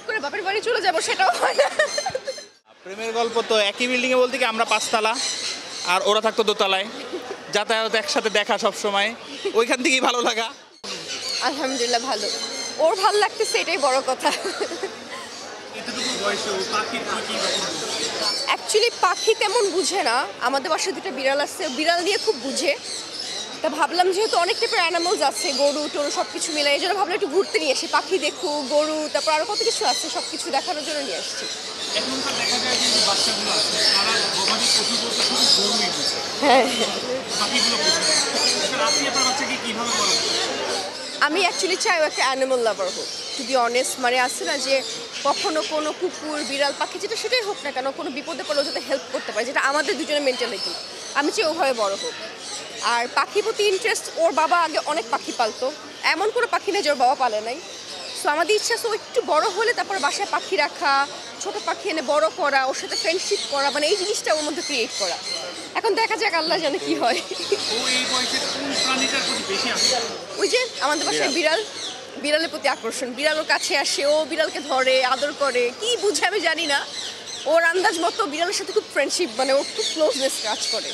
করে বাপের বাড়ি চলে যাব সেটাও হয় না। প্রেমের গল্প তো একই বিল্ডিংয়ে বলতে কি আমরা 5 তলা আর ওরা থাকতো দোতলায়, যাতায়াত একসাথে দেখা সব সময়, ওইখান থেকেই ভালো লাগা। আলহামদুলিল্লাহ ভালো, ওর ভালো লাগতেছে এটাই বড় কথা। অ্যাকচুয়ালি পাখি তেমন বুঝে না, আমাদের বাসায় দুটো বিড়াল আছে, বিড়াল নিয়ে খুব বুঝে। তা ভাবলাম যেহেতু অনেক টাইপের অ্যানিমালস আছে, গরু টরু সব কিছু মিলে, এই জন্য ভাবলাম একটু ঘুরতে নিয়ে আসি, পাখি দেখুক, গরু, তারপর আরও কত কিছু আছে, সব কিছু দেখানোর জন্য নিয়ে আসছি। এখনকার দেখা যায় যে বাচ্চাগুলো আছে তারা গবাদি পশু বলতে শুধু গরুই বুঝে, হ্যাঁ, পাখিগুলো বুঝে না। এবার আপনি আপনার বাচ্চাকে কীভাবে বড় করবেন? আমি অ্যাকচুয়ালি চাই ও একটা অ্যানিমাল লাভার হোক, টু বি অনেস্ট। মানে আছে না যে কখনো কোনো কুকুর বিড়াল পাখি যেটা সেটাই হোক না কেন, কোনো বিপদে পড়লেও যাতে হেল্প করতে পারে, যেটা আমাদের দুজনের মেন্টালিটি। আমি চাই ওভাবে বড় হোক। আর পাখির প্রতি ইন্টারেস্ট, ওর বাবা আগে অনেক পাখি পালতো, এমন কোনো পাখি নেই যে ওর বাবা পালে নাই। সো আমাদের ইচ্ছা আছে ও একটু বড় হলে তারপর বাসায় পাখি রাখা, ছোট পাখি এনে বড় করা, ওর সাথে ফ্রেন্ডশিপ করা, মানে এই জিনিসটা ওর মধ্যে ক্রিয়েট করা। এখন দেখা যাক, আল্লাহ জানে কি হয়। ও এই বয়সে কোন প্রাণীটার প্রতি বেশি আসে? ওই যে আমাদের বাসায় বিড়াল, বিড়ালের প্রতি আকর্ষণ, বিড়াল ওর কাছে আসে, ও বিড়ালকে ধরে আদর করে, কি বুঝে আমি জানি না, ওর আন্দাজ মতো বিড়ালের সাথে খুব ফ্রেন্ডশিপ, মানে ও খুব ক্লোজনেস কাজ করে।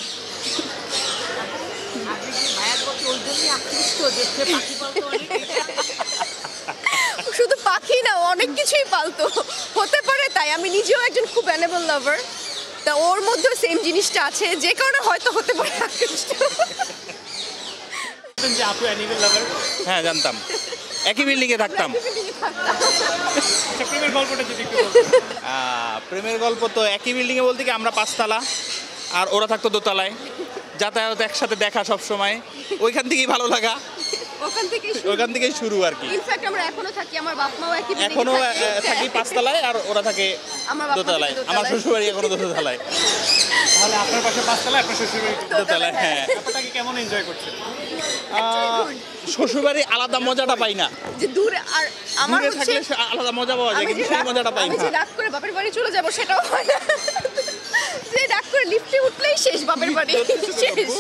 শুধু পাখি না, ও অনেক কিছুই পালতো, হতে পারে তাই। আমি নিজেও একজন খুব অ্যানিমাল লাভার, তা ওর মধ্যেও সেম জিনিসটা আছে, যে কারণে হয়তো হতে পারে আকৃষ্ট। যে আপু অ্যানিমেল লাভার। হ্যাঁ জানতাম, একই বিল্ডিংয়ে থাকতাম। আচ্ছা, প্রেমের গল্পটা যদি একটু বলতেন। প্রেমের গল্প তো একই বিল্ডিংয়ে বলতে কি আমরা 5 তলা আর ওরা থাকতো দোতলায়, যাতায়াত একসাথে দেখা সব সময়, ওইখান থেকেই ভালো লাগা, ওইখান থেকেই শুরু আর কি। ইনফ্যাক্ট আমরা এখনো থাকি, আমার বাপ মাও একই building এ এখনো থাকে। থাকি 5 তলায় আর ওরা থাকে আমার বাপ মা দোতলায়। থাকে আমার দোতলায়। শ্বশুরবাড়ি এখনো দোতলায়। তাহলে আপনার পাশে 5 তলা, আপনার শ্বশুরবাড়ি দোতলায়, হ্যাঁ। ব্যাপারটাকে কেমন এনজয় করছেন? শ্বশুরবাড়ি আলাদা মজাটা পাই না, যে দূরে, আর আমার দূরে হচ্ছে থাকলে আলাদা মজা পাওয়া যায়, আমি কিন্তু যে সেই মজাটা পাই আমি যে না। রাত করে বাপের বাড়ি চলে যাব সেটাও হয় না। যে রাত করে লিফটে উঠলেই শেষ বাপের বাড়ি, শেষ।